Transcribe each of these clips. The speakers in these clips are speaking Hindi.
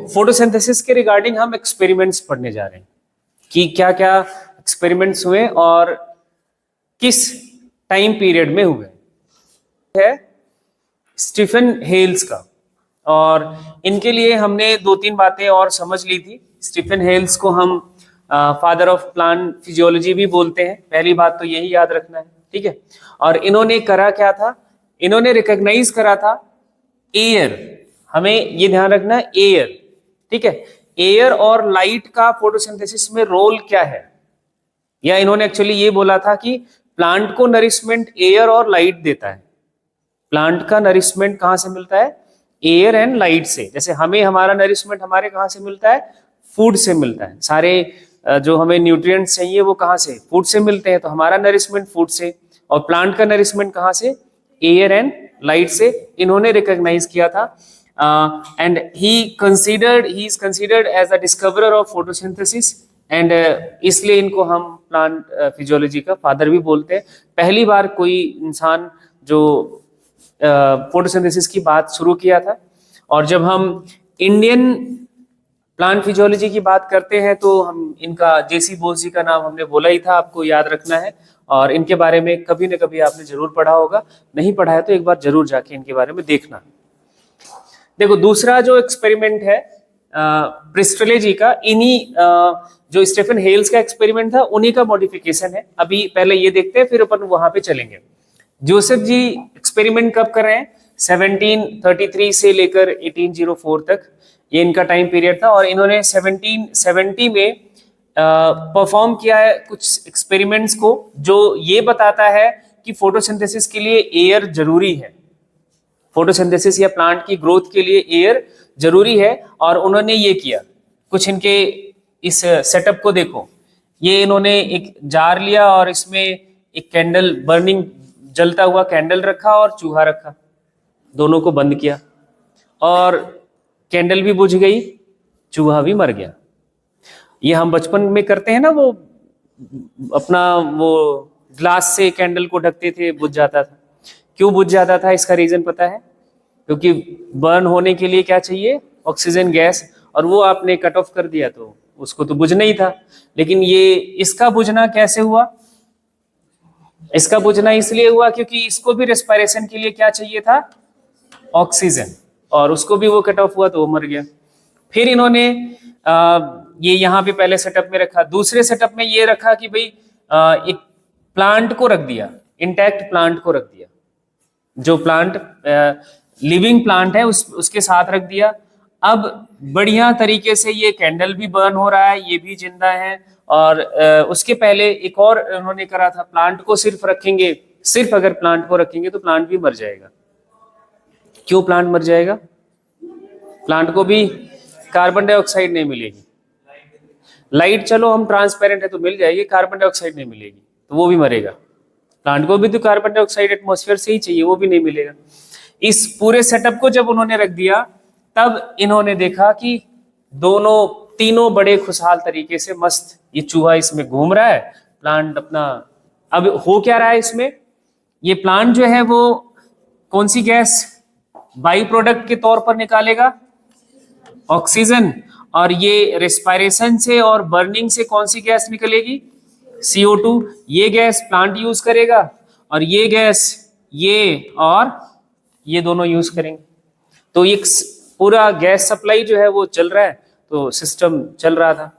फोटोसिंथेसिस के रिगार्डिंग हम एक्सपेरिमेंट्स पढ़ने जा रहे हैं कि क्या क्या एक्सपेरिमेंट्स हुए और किस टाइम पीरियड में हुए है स्टीफन हेल्स का। और इनके लिए हमने दो तीन बातें और समझ ली थी। स्टीफन हेल्स को हम फादर ऑफ प्लांट फिजियोलॉजी भी बोलते हैं, पहली बात तो यही याद रखना है, ठीक है। और इन्होंने करा क्या था, इन्होंने रिकॉग्नाइज करा था एयर, हमें ये ध्यान रखना है एयर, ठीक है। एयर और लाइट का फोटोसिंथेसिस में रोल क्या है, या इन्होंने एक्चुअली ये बोला था कि प्लांट को नरिशमेंट एयर और लाइट देता है। प्लांट का नरिशमेंट कहां से मिलता है, एयर एंड लाइट से। जैसे हमें हमारा नरिशमेंट हमारे कहां से मिलता है, फूड से मिलता है। सारे जो हमें न्यूट्रिएंट्स चाहिए वो कहां से, फूड से मिलते हैं। तो हमारा नरिशमेंट फूड से, और प्लांट का नरिशमेंट कहां से, एयर एंड लाइट से। इन्होंने रिकॉग्नाइज किया था and he is considered as a discoverer of photosynthesis and इसलिए इनको हम प्लांट फिजियोलॉजी का फादर भी बोलते हैं। पहली बार कोई इंसान जो फोटोसिंथेसिस की बात शुरू किया था। और जब हम इंडियन प्लांट फिजियोलॉजी की बात करते हैं तो हम इनका जेसी बोस जी का नाम हमने बोला ही था, आपको याद रखना है। और इनके बारे में कभी न कभी आपने जरूर पढ़ा होगा, नहीं पढ़ा है तो एक बार जरूर जाके इनके बारे में देखना। देखो दूसरा जो एक्सपेरिमेंट है प्रिस्टले जी का, इन्हीं जो स्टीफन हेल्स का एक्सपेरिमेंट था उन्हीं का मॉडिफिकेशन है। अभी पहले ये देखते हैं फिर अपन वहां पे चलेंगे। जोसेफ जी एक्सपेरिमेंट कब कर रहे हैं, 1733 से लेकर 1804 तक, ये इनका टाइम पीरियड था। और इन्होंने 1770 में परफॉर्म किया है कुछ एक्सपेरिमेंट्स को, जो ये बताता है कि फोटोसिंथेसिस के लिए एयर जरूरी है। फोटोसिंथेसिस या प्लांट की ग्रोथ के लिए एयर जरूरी है। और उन्होंने ये किया, कुछ इनके इस सेटअप को देखो, ये इन्होंने एक जार लिया और इसमें एक कैंडल, बर्निंग जलता हुआ कैंडल रखा और चूहा रखा, दोनों को बंद किया और कैंडल भी बुझ गई, चूहा भी मर गया। ये हम बचपन में करते हैं ना, वो अपना वो ग्लास से कैंडल को ढकते थे, बुझ जाता था। क्यों बुझ जाता था, इसका रीजन पता है? क्योंकि बर्न होने के लिए क्या चाहिए, ऑक्सीजन गैस, और वो आपने कट ऑफ कर दिया तो उसको तो बुझना ही था। लेकिन ये इसका बुझना कैसे हुआ, इसका बुझना इसलिए हुआ क्योंकि इसको भी रेस्पिरेशन के लिए क्या चाहिए था, ऑक्सीजन, और उसको भी वो कट ऑफ हुआ तो वो मर गया। फिर इन्होंने ये यहाँ पे पहले सेटअप में रखा, दूसरे सेटअप में ये रखा कि भाई एक प्लांट को रख दिया, इंटैक्ट प्लांट को रख दिया, जो प्लांट लिविंग प्लांट है उसके साथ रख दिया। अब बढ़िया तरीके से ये कैंडल भी बर्न हो रहा है, ये भी जिंदा है। और उसके पहले एक और उन्होंने करा था, प्लांट को सिर्फ रखेंगे, सिर्फ अगर प्लांट को रखेंगे तो प्लांट भी मर जाएगा। क्यों प्लांट मर जाएगा? प्लांट को भी कार्बन डाइऑक्साइड नहीं मिलेगी, लाइट चलो हम ट्रांसपेरेंट है तो मिल जाएगी, कार्बन डाइऑक्साइड नहीं मिलेगी तो वो भी मरेगा। प्लांट को भी तो कार्बन डाइऑक्साइड एटमॉस्फेयर से ही चाहिए, वो भी नहीं मिलेगा। इस पूरे सेटअप को जब उन्होंने रख दिया तब इन्होंने देखा कि दोनों तीनों बड़े खुशहाल तरीके से मस्त, ये चूहा इसमें घूम रहा है, प्लांट अपना, अब हो क्या रहा है इसमें, ये प्लांट जो है वो कौन सी गैस बाई प्रोडक्ट के तौर पर निकालेगा, ऑक्सीजन, और ये रेस्पिरेशन से और बर्निंग से कौन सी गैस निकलेगी, CO2। ये गैस प्लांट यूज करेगा और ये गैस ये और ये दोनों यूज करेंगे। तो ये पूरा गैस सप्लाई जो है वो चल रहा है, तो सिस्टम चल रहा था।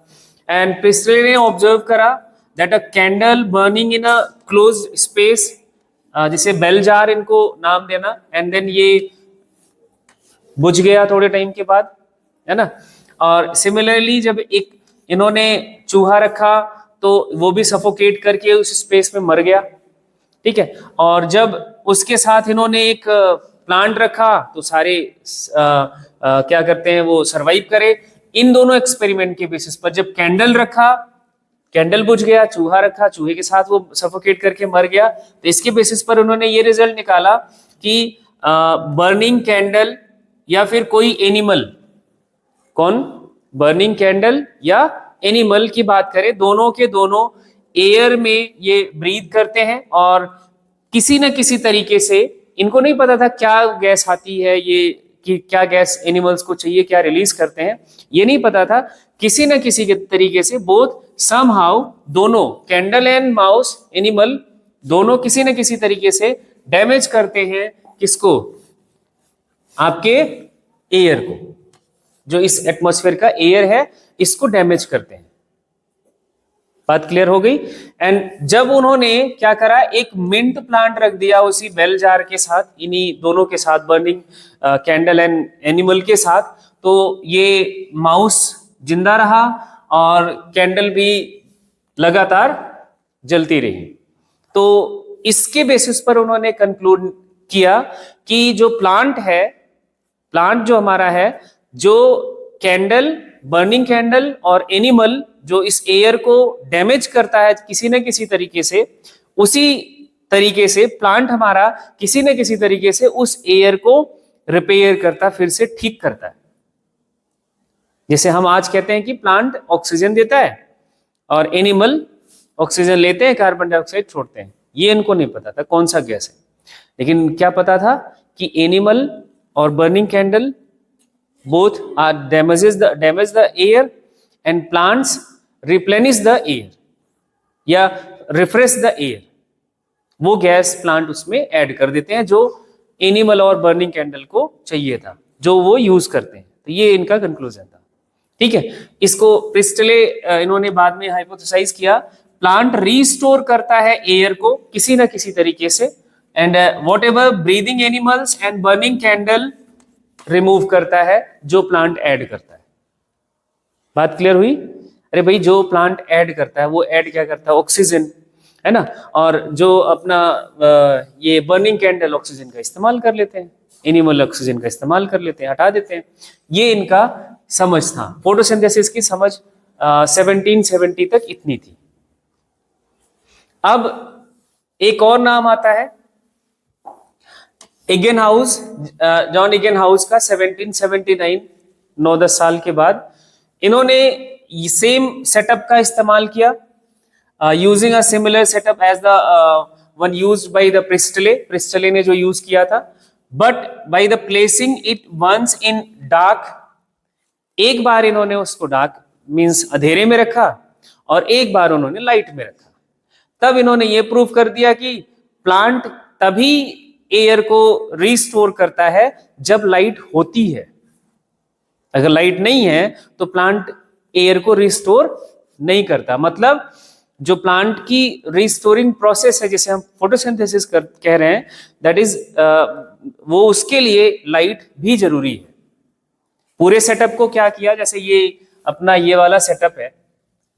एंड प्रिस्टले ने ऑब्जर्व करा that a candle burning in a close space, जिसे बेल जार इनको नाम देना, एंड देन ये बुझ गया थोड़े टाइम के बाद, है ना। और सिमिलरली जब एक इन्होंने चूहा रखा तो वो भी सफोकेट करके उस स्पेस में मर गया, ठीक है। और जब उसके साथ इन्होंने एक प्लांट रखा तो सारे क्या करते हैं, वो सरवाइव करे। इन दोनों एक्सपेरिमेंट के बेसिस पर जब कैंडल रखा, कैंडल बुझ गया, चूहा रखा, चूहे के साथ वो सफोकेट करके मर गया। तो इसके बेसिस पर उन्होंने ये रिजल्ट निकाला कि बर्निंग कैंडल या फिर कोई एनिमल, कौन, बर्निंग कैंडल या एनिमल की बात करें, दोनों के दोनों एयर में ये ब्रीथ करते हैं और किसी न किसी तरीके से, इनको नहीं पता था क्या गैस आती है, ये कि क्या गैस एनिमल्स को चाहिए, क्या रिलीज करते हैं, ये नहीं पता था। किसी न किसी के तरीके से बोथ समहाउ, दोनों कैंडल एंड माउस एनिमल दोनों किसी न किसी तरीके से डैमेज करते हैं किसको, आपके एयर को, जो इस एटमॉस्फेयर का एयर है इसको डैमेज करते हैं। बात क्लियर हो गई। एंड जब उन्होंने क्या करा, एक मिंट प्लांट रख दिया उसी बेल जार के साथ, इन्हीं दोनों के साथ, बर्निंग कैंडल एंड एनिमल के साथ, तो ये माउस जिंदा रहा और कैंडल भी लगातार जलती रही। तो इसके बेसिस पर उन्होंने कंक्लूड किया कि जो प्लांट है, प्लांट जो हमारा है, जो कैंडल, बर्निंग कैंडल और एनिमल जो इस एयर को डैमेज करता है किसी न किसी तरीके से, उसी तरीके से प्लांट हमारा किसी न किसी तरीके से उस एयर को रिपेयर करता, फिर से ठीक करता है। जैसे हम आज कहते हैं कि प्लांट ऑक्सीजन देता है और एनिमल ऑक्सीजन लेते हैं, कार्बन डाइऑक्साइड छोड़ते हैं। ये इनको नहीं पता था कौन सा गैस है, लेकिन क्या पता था कि एनिमल और burning candle both are damage the air and plants replenish the air या refresh the air। वो गैस प्लांट उसमें ऐड कर देते हैं जो एनिमल और बर्निंग कैंडल को चाहिए था, जो वो यूज करते हैं। तो ये इनका कंक्लूजन था। ठीक है, इसको प्रिस्टले इन्होंने बाद में हाइपोथेसाइज किया, प्लांट रीस्टोर करता है एयर को किसी ना किसी तरीके से, and what ever breathing animals and burning candle remove करता है जो प्लांट ऐड करता है। बात क्लियर हुई? अरे भाई, जो प्लांट ऐड करता है वो ऐड क्या करता है, ऑक्सीजन, है ना। और जो अपना ये बर्निंग कैंडल ऑक्सीजन का इस्तेमाल कर लेते हैं, एनिमल ऑक्सीजन का इस्तेमाल कर लेते हैं, हटा देते हैं। ये इनका समझ था। फोटोसिंथेसिस की समझ 1770 तक इतनी थी। अब एक और नाम आता है इगेनहाउस, जॉन इगेनहाउस का 1779, 9-10 साल के बाद इन्होंने सेम सेटअप का इस्तेमाल किया, using a similar setup as the one used by the Priestley ने जो यूज किया था, but by the placing it once in dark. एक बार इन्होंने उसको डार्क मींस अंधेरे में रखा और एक बार उन्होंने लाइट में रखा। तब इन्होंने ये प्रूव कर दिया कि प्लांट तभी एयर को रिस्टोर करता है जब लाइट होती है। अगर लाइट नहीं है तो प्लांट एयर को रिस्टोर नहीं करता। मतलब जो प्लांट की रिस्टोरिंग प्रोसेस है, जैसे हम फोटोसिंथेसिस कह रहे हैं, दैट इज वो उसके लिए लाइट भी जरूरी है। पूरे सेटअप को क्या किया, जैसे ये अपना ये वाला सेटअप है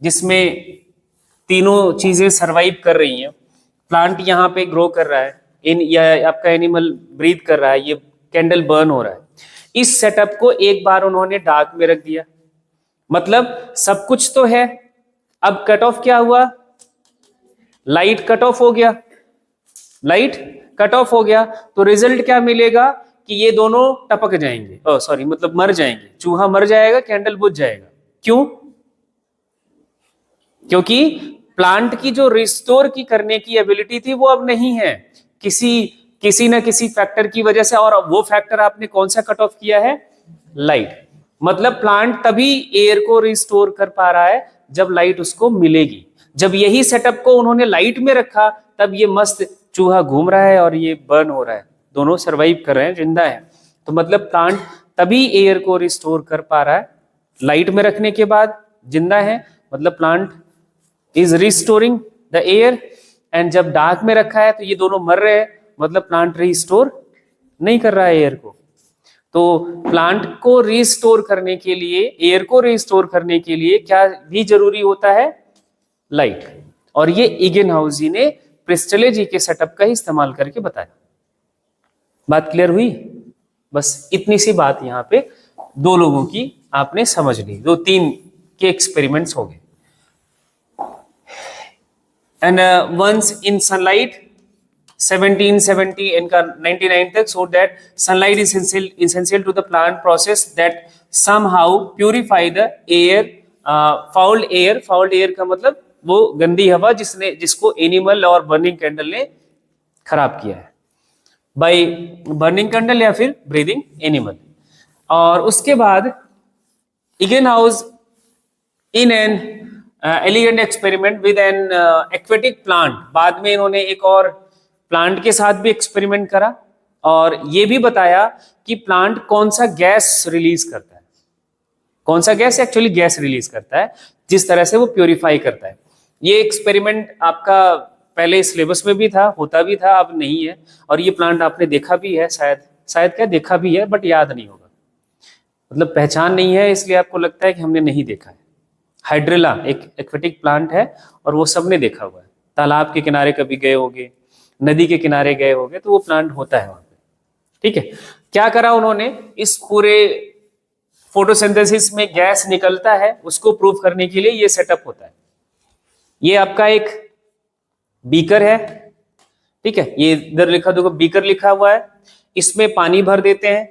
जिसमें तीनों चीजें सरवाइव कर रही हैं। प्लांट यहाँ पे ग्रो कर रहा है, या आपका एनिमल ब्रीथ कर रहा है, ये कैंडल बर्न हो रहा है। इस सेटअप को एक बार उन्होंने डार्क में रख दिया, मतलब सब कुछ तो है। अब कट ऑफ क्या हुआ, लाइट कट ऑफ हो गया। लाइट कट ऑफ हो गया तो रिजल्ट क्या मिलेगा कि ये दोनों टपक जाएंगे, सॉरी मतलब मर जाएंगे। चूहा मर जाएगा, कैंडल बुझ जाएगा। क्यों? क्योंकि प्लांट की जो रिस्टोर की करने की एबिलिटी थी वो अब नहीं है, किसी ना किसी फैक्टर की वजह से। और वो फैक्टर आपने कौन सा कट ऑफ किया है, लाइट। मतलब प्लांट तभी एयर को रिस्टोर कर पा रहा है जब लाइट उसको मिलेगी। जब यही सेटअप को उन्होंने लाइट में रखा तब ये मस्त चूहा घूम रहा है और ये बर्न हो रहा है, दोनों सरवाइव कर रहे हैं, जिंदा है। तो मतलब प्लांट तभी एयर को रिस्टोर कर पा रहा है, लाइट में रखने के बाद जिंदा है, मतलब plant is restoring the air. And जब डार्क में रखा है तो ये दोनों मर रहे हैं, मतलब प्लांट रिस्टोर नहीं कर रहा है एयर को। तो प्लांट को रिस्टोर करने के लिए, एयर को रिस्टोर करने के लिए क्या भी जरूरी होता है, लाइट। और ये इगेनहाउस जी ने प्रिस्टले जी के सेटअप का ही इस्तेमाल करके बताया। बात क्लियर हुई? बस इतनी सी बात यहाँ पे दो लोगों की आपने समझ ली, 2-3 के एक्सपेरिमेंट्स हो गए। एंड वंस इन सनलाइट 1770 इनका 99 तक, so that sunlight is essential to the plant process that somehow purify the air, fouled air का मतलब वो गंदी हवा जिसको एनिमल और बर्निंग कैंडल ने खराब किया है, बाय बर्निंग कैंडल या फिर ब्रीदिंग एनिमल। और उसके बाद Ingenhousz in an elegant experiment with an aquatic plant, बाद में इन्होंने एक और प्लांट के साथ भी एक्सपेरिमेंट करा और ये भी बताया कि प्लांट कौन सा गैस रिलीज करता है, कौन सा गैस एक्चुअली गैस रिलीज करता है, जिस तरह से वो प्योरीफाई करता है। ये एक्सपेरिमेंट आपका पहले सिलेबस में भी था, होता भी था, अब नहीं है, और ये प्लांट आपने देखा भी है, शायद क्या देखा भी है, बट याद नहीं होगा, मतलब पहचान नहीं है, इसलिए आपको लगता है कि हमने नहीं देखा है। हाइड्रिला एक एक्वेटिक प्लांट है और वो सबने देखा हुआ है, तालाब के किनारे कभी गए होंगे, नदी के किनारे गए होंगे, तो वो प्लांट होता है वहां पे। ठीक है, क्या करा उन्होंने, इस पूरे फोटोसिंथेसिस में गैस निकलता है उसको प्रूव करने के लिए ये सेटअप होता है। ये आपका एक बीकर है, ठीक है, ये इधर लिखा, देखो बीकर लिखा हुआ है, इसमें पानी भर देते हैं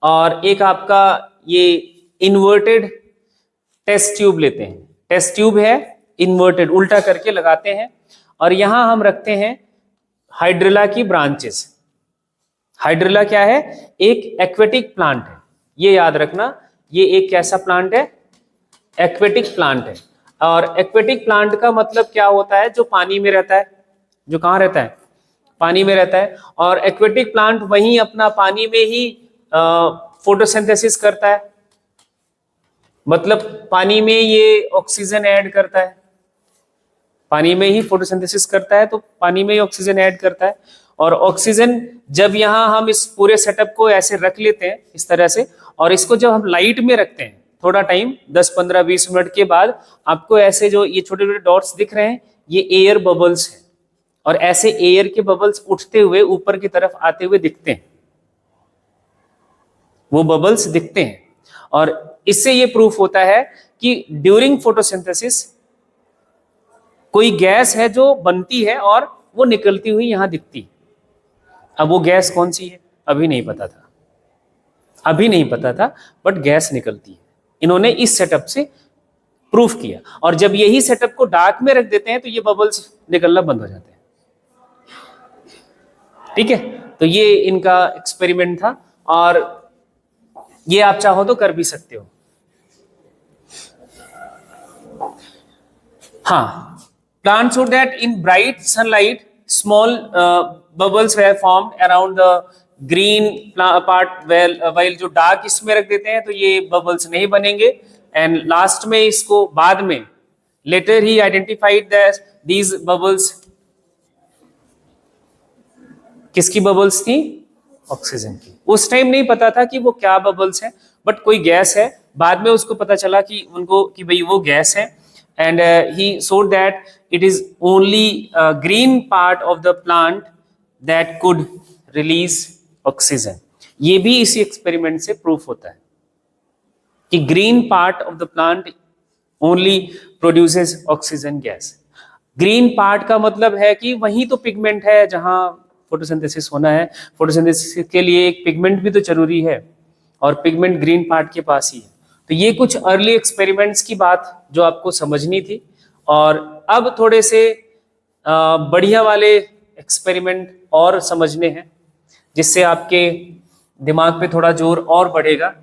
और एक आपका ये इन्वर्टेड टेस्ट ट्यूब लेते हैं, टेस्ट ट्यूब है इन्वर्टेड, उल्टा करके लगाते हैं और यहां हम रखते हैं हाइड्रिला की ब्रांचेस। हाइड्रिला क्या है, एक एक्वेटिक प्लांट है, ये याद रखना, ये एक कैसा प्लांट है, एक्वेटिक प्लांट है। और एक्वेटिक प्लांट का मतलब क्या होता है, जो पानी में रहता है, जो कहां रहता है, पानी में रहता है, और एक्वेटिक प्लांट वहीं अपना पानी में ही फोटोसिंथेसिस करता है, मतलब पानी में ये ऑक्सीजन ऐड करता है, पानी में ही फोटोसिंथेसिस करता है, तो पानी में ही ऑक्सीजन ऐड करता है। और ऑक्सीजन जब यहाँ हम इस पूरे सेटअप को ऐसे रख लेते हैं इस तरह से, और इसको जब हम लाइट में रखते हैं थोड़ा टाइम 10-15-20 मिनट के बाद, आपको ऐसे जो ये छोटे छोटे डॉट्स दिख रहे हैं, ये एयर बबल्स हैं, और ऐसे एयर के बबल्स उठते हुए ऊपर की तरफ आते हुए दिखते हैं, वो बबल्स दिखते हैं। और इससे ये प्रूफ होता है कि ड्यूरिंग फोटोसिंथेसिस कोई गैस है जो बनती है और वो निकलती हुई यहां दिखती है। अब वो गैस कौन सी है अभी नहीं पता था, अभी नहीं पता था, बट गैस निकलती है। इन्होंने इस सेटअप से प्रूफ किया, और जब यही सेटअप को डार्क में रख देते हैं तो ये बबल्स निकलना बंद हो जाते हैं। ठीक है, तो ये इनका एक्सपेरिमेंट था, और ये आप चाहो तो कर भी सकते हो। हाँ, plants showed that in bright sunlight small bubbles were formed around the green part, while जो dark इसमें रख देते हैं तो ये bubbles नहीं बनेंगे। एंड लास्ट में इसको बाद में later he identified that these bubbles किसकी बबल्स थी, ऑक्सीजन की। उस टाइम नहीं पता था कि वो क्या बबल्स है, बट कोई गैस है, बाद में उसको पता चला कि उनको कि भाई वो गैस है। and he showed that it is only green part of the plant that could release oxygen। ये भी इसी एक्सपेरिमेंट से प्रूफ होता है कि green part of the plant only produces oxygen gas. Green part का मतलब है कि वही तो पिगमेंट है जहां फोटोसिंथेसिस होना है, फोटोसिंथेसिस के लिए एक पिगमेंट भी तो जरूरी है, और पिगमेंट ग्रीन पार्ट के पास ही है। तो ये कुछ अर्ली एक्सपेरिमेंट्स की बात जो आपको समझनी थी। और अब थोड़े से बढ़िया वाले एक्सपेरिमेंट और समझने हैं, जिससे आपके दिमाग पे थोड़ा जोर और बढ़ेगा।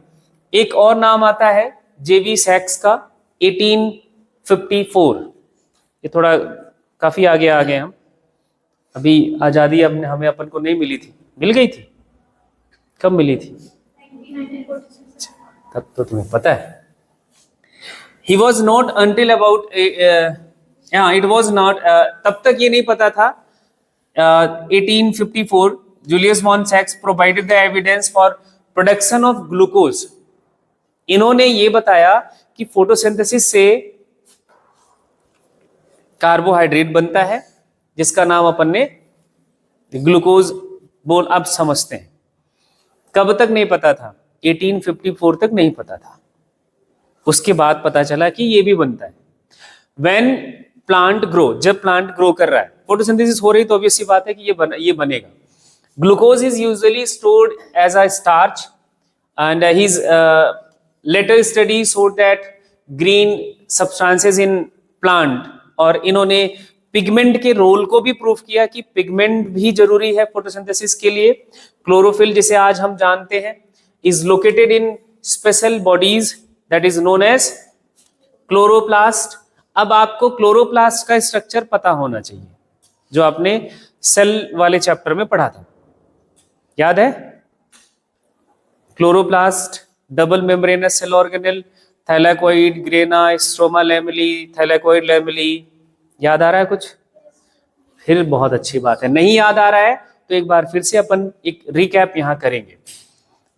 एक और नाम आता है जेवी सैक्स का, 1854। ये थोड़ा काफी आगे आ गए हम, अभी आजादी अब हमें अपन को नहीं मिली थी, मिल गई थी, कब मिली थी, तब तो तुम्हें पता है। He was not until about it was not तब तक ये नहीं पता था। 1854 जूलियस वॉन सैक्स provided the evidence for production of glucose. इन्होंने ये बताया कि फोटोसिंथेसिस से कार्बोहाइड्रेट बनता है, जिसका नाम अपन ने ग्लूकोज बोल अब समझते हैं। कब तक नहीं पता था, 1854 तक नहीं पता था, उसके बाद पता चला कि ये भी बनता है। When plant grow, जब प्लांट ग्रो कर रहा है, फोटोसिंथेसिस हो रही, तो ऑब्वियस सी बात है कि ये बनेगा। Glucose is usually stored as a starch, and his later study showed that green substances in plant, और इन्होंने पिगमेंट के रोल को भी प्रूव किया कि पिगमेंट भी जरूरी है फोटोसिंथेसिस के लिए। क्लोरोफिल जिसे आज हम जानते हैं, is located in special bodies that is known as chloroplast. अब आपको क्लोरोप्लास्ट का स्ट्रक्चर पता होना चाहिए, जो आपने सेल वाले चैप्टर में पढ़ा था, याद है? Chloroplast, double membranous cell organelle, thylakoid, grana, stroma lamellae, thylakoid lamellae. याद आ रहा है कुछ? फिर बहुत अच्छी बात है। नहीं याद आ रहा है तो एक बार फिर से अपन एक रिकैप यहां करेंगे।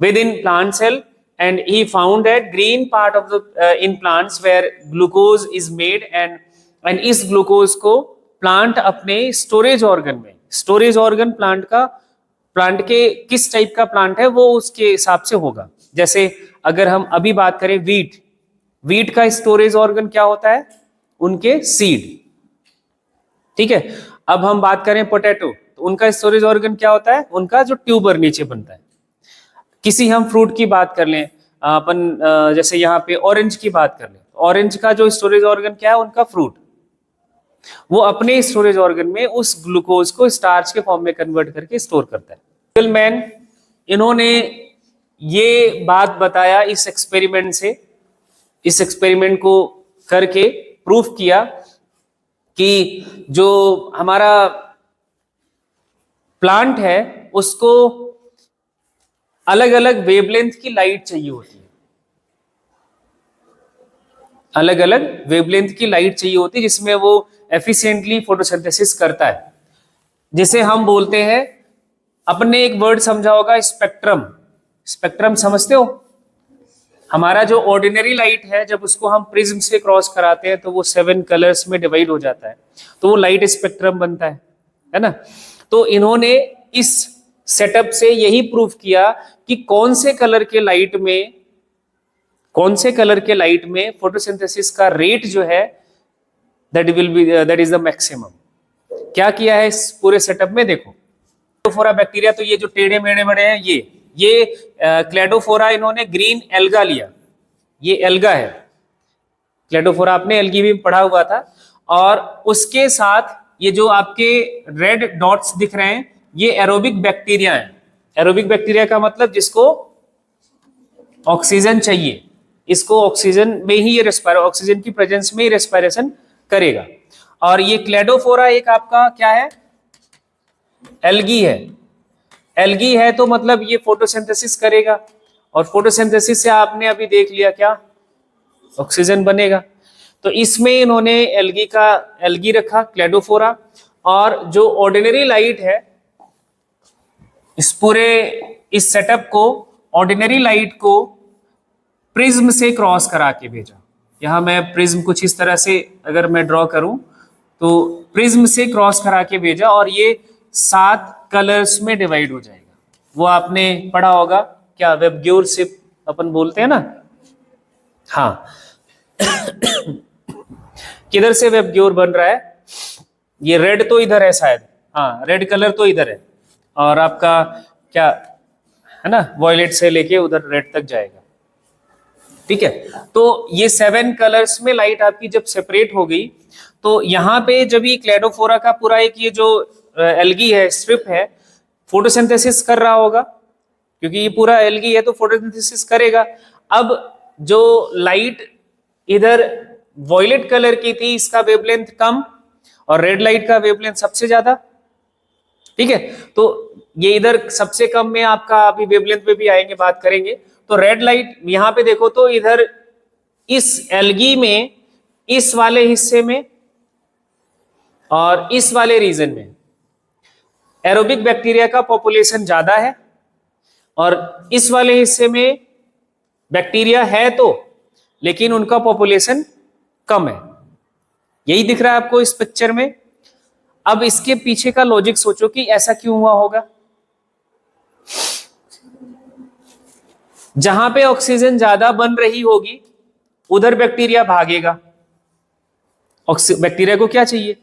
Within plant cell and he found that green part of the in plants where glucose is made and इस ग्लूकोज को प्लांट अपने स्टोरेज ऑर्गन में, स्टोरेज ऑर्गन प्लांट के किस टाइप का प्लांट है वो उसके हिसाब से होगा। जैसे अगर हम अभी बात करें वीट का स्टोरेज ऑर्गन क्या होता है? उनके सीड, ठीक है। अब हम बात करें पोटैटो, तो उनका स्टोरेज ऑर्गन क्या होता है? उनका जो ट्यूबर नीचे बनता है। किसी हम फ्रूट की बात कर लें अपन, जैसे यहाँ पे ऑरेंज की बात कर लें, ऑरेंज का जो स्टोरेज ऑर्गन क्या है? उनका फ्रूट, वो अपने स्टोरेज ऑर्गन में उस ग्लूकोज को स्टार्च के फॉर्म में कन्वर्ट करके स्टोर करता है। मैन इन्होंने ये बात बताया इस एक्सपेरिमेंट से, इस एक्सपेरिमेंट को करके प्रूफ किया कि जो हमारा प्लांट है उसको अलग अलग वेवलेंथ की लाइट चाहिए होती है, अलग अलग वेवलेंथ की लाइट चाहिए होती है जिसमें वो एफिशिएंटली फोटोसिंथेसिस करता है, जिसे हम बोलते हैं, अपने एक वर्ड समझा होगा स्पेक्ट्रम। स्पेक्ट्रम समझते हो? हमारा जो ऑर्डिनरी लाइट है जब उसको हम प्रिज्म से क्रॉस कराते हैं तो वो 7 कलर्स में डिवाइड हो जाता है, तो वो लाइट स्पेक्ट्रम बनता है ना। तो इन्होंने इस सेटअप से यही प्रूफ किया कि कौन से कलर के लाइट में फोटोसिंथेसिस का रेट जो है दैट इज द मैक्सिमम। क्या किया है इस पूरे सेटअप में? देखो, क्लेडोफोरा बैक्टीरिया, तो ये जो टेढ़े मेढ़े बड़े हैं ये क्लेडोफोरा, इन्होंने ग्रीन एल्गा लिया, ये एल्गा है क्लेडोफोरा, आपने एल्गी भी पढ़ा हुआ था। और उसके साथ ये जो आपके रेड डॉट्स दिख रहे हैं ये एरोबिक बैक्टीरिया है। एरोबिक बैक्टीरिया का मतलब जिसको ऑक्सीजन चाहिए, इसको ऑक्सीजन में ही ये ऑक्सीजन की प्रेजेंस में ही रेस्पिरेशन करेगा। और ये क्लेडोफोरा एक आपका क्या है? एल्गी है। एल्गी है तो मतलब ये फोटोसिंथेसिस करेगा, और फोटोसिंथेसिस से आपने अभी देख लिया क्या? ऑक्सीजन बनेगा। तो इसमें इन्होंने एल्गी रखा क्लेडोफोरा, और जो ऑर्डिनरी लाइट है इस सेटअप को, ऑर्डिनरी लाइट को प्रिज्म से क्रॉस करा के भेजा। यहां मैं प्रिज्म कुछ इस तरह से अगर मैं ड्रॉ करूं तो प्रिज्म से क्रॉस करा के भेजा, और ये 7 कलर्स में डिवाइड हो जाएगा। वो आपने पढ़ा होगा क्या? वेबग्योर से अपन बोलते हैं ना। हाँ किधर से वेबग्योर बन रहा है? ये रेड तो इधर है शायद, हाँ रेड कलर तो इधर है, और आपका क्या है ना, वॉयलेट से लेके उधर रेड तक जाएगा, ठीक है। तो ये 7 कलर्स में लाइट आपकी जब सेपरेट हो गई, तो यहाँ पे जब ये क्लेडोफोरा का पूरा एक ये जो एल्गी है, स्ट्रिप है, फोटोसिंथेसिस कर रहा होगा, क्योंकि ये पूरा एल्गी है तो फोटोसिंथेसिस करेगा। अब जो लाइट इधर वॉयलेट कलर की थी, इसका वेवलेंथ कम, और रेड लाइट का वेवलेंथ सबसे ज्यादा, ठीक है। तो ये इधर सबसे कम में आपका अभी वेवलेंथ पे भी आएंगे, बात करेंगे। तो रेड लाइट यहां पे देखो तो इधर इस एल्गी में, इस वाले हिस्से में और इस वाले रीजन में एरोबिक बैक्टीरिया का पॉपुलेशन ज्यादा है, और इस वाले हिस्से में बैक्टीरिया है तो, लेकिन उनका पॉपुलेशन कम है। यही दिख रहा है आपको इस पिक्चर में। अब इसके पीछे का लॉजिक सोचो कि ऐसा क्यों हुआ होगा। जहां पे ऑक्सीजन ज्यादा बन रही होगी उधर बैक्टीरिया भागेगा। बैक्टीरिया को क्या चाहिए?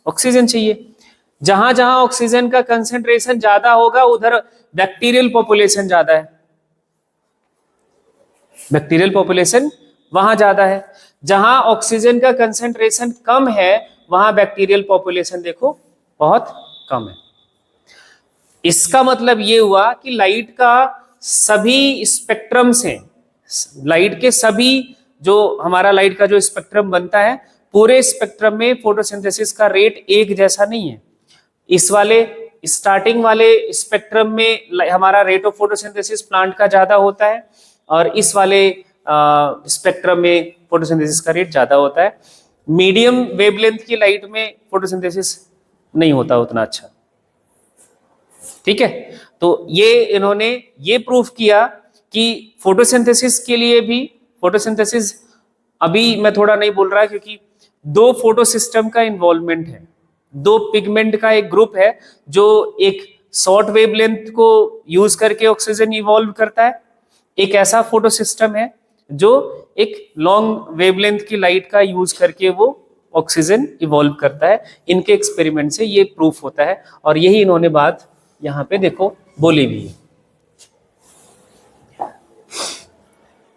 ऑक्सीजन चाहिए। जहां जहां ऑक्सीजन का कंसंट्रेशन ज्यादा होगा उधर बैक्टीरियल पॉपुलेशन ज्यादा है, बैक्टीरियल पॉपुलेशन वहां ज्यादा है। जहां ऑक्सीजन का कंसंट्रेशन कम है वहां बैक्टीरियल पॉपुलेशन देखो बहुत कम है। इसका मतलब ये हुआ कि लाइट का सभी स्पेक्ट्रम्स हैं, लाइट के सभी, जो हमारा लाइट का जो स्पेक्ट्रम बनता है, पूरे स्पेक्ट्रम में फोटोसिंथेसिस का रेट एक जैसा नहीं है। इस वाले स्टार्टिंग वाले स्पेक्ट्रम में हमारा रेट ऑफ फोटोसिंथेसिस प्लांट का ज्यादा होता है, और इस वाले स्पेक्ट्रम में फोटोसिंथेसिस का रेट ज्यादा होता है। मीडियम वेवलेंथ की लाइट में फोटोसिंथेसिस नहीं होता उतना अच्छा। ठीक है, तो ये इन्होंने ये प्रूफ किया कि फोटोसिंथेसिस के लिए भी, फोटोसिंथेसिस अभी मैं थोड़ा नहीं बोल रहा क्योंकि दो फोटो सिस्टम का इन्वॉल्वमेंट है, दो पिगमेंट का एक ग्रुप है जो एक शॉर्ट वेवलेंथ को यूज करके ऑक्सीजन इवॉल्व करता है, एक ऐसा फोटो सिस्टम है जो एक लॉन्ग वेवलेंथ की लाइट का यूज करके वो ऑक्सीजन इवॉल्व करता है। इनके एक्सपेरिमेंट से ये प्रूफ होता है, और यही इन्होंने बात यहां पे देखो बोली भी है।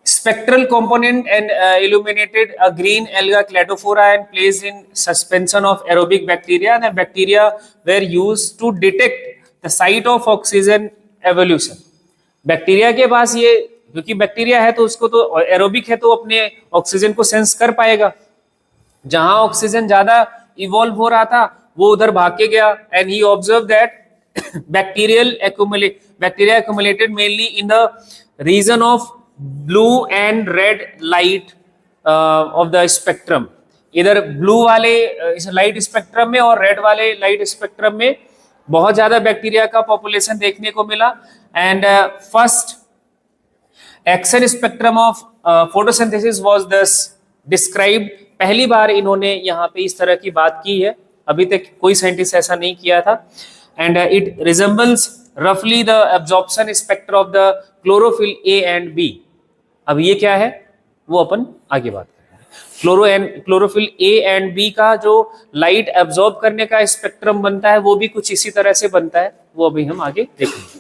Spectral component and illuminated a green alga cladophora and placed in suspension of aerobic bacteria, and the bacteria were used to detect the site of oxygen evolution. Bacteria के पास ये, क्योंकि बैक्टीरिया है तो उसको तो एरोबिक है तो अपने ऑक्सीजन को सेंस कर पाएगा। जहां ऑक्सीजन ज्यादा इवॉल्व हो रहा था वो उधर भाग के गया, and he observe that bacteria accumulated mainly in the region of blue and red light of the spectrum. इधर ब्लू वाले लाइट स्पेक्ट्रम में और रेड वाले लाइट स्पेक्ट्रम में बहुत ज्यादा बैक्टीरिया का पॉपुलेशन देखने को मिला। And first action spectrum of photosynthesis was दस डिस्क्राइब्ड। पहली बार इन्होंने यहाँ पे इस तरह की बात की है, अभी तक कोई साइंटिस्ट ऐसा नहीं किया था। एंड इट रिजेंबल्स रफली the absorption spectra of the chlorophyll A and B. अब ये क्या है वो अपन आगे बात करेंगे। क्लोरोफिल ए एंड बी का जो लाइट एब्जॉर्ब करने का स्पेक्ट्रम बनता है वो भी कुछ इसी तरह से बनता है, वो अभी हम आगे देखेंगे।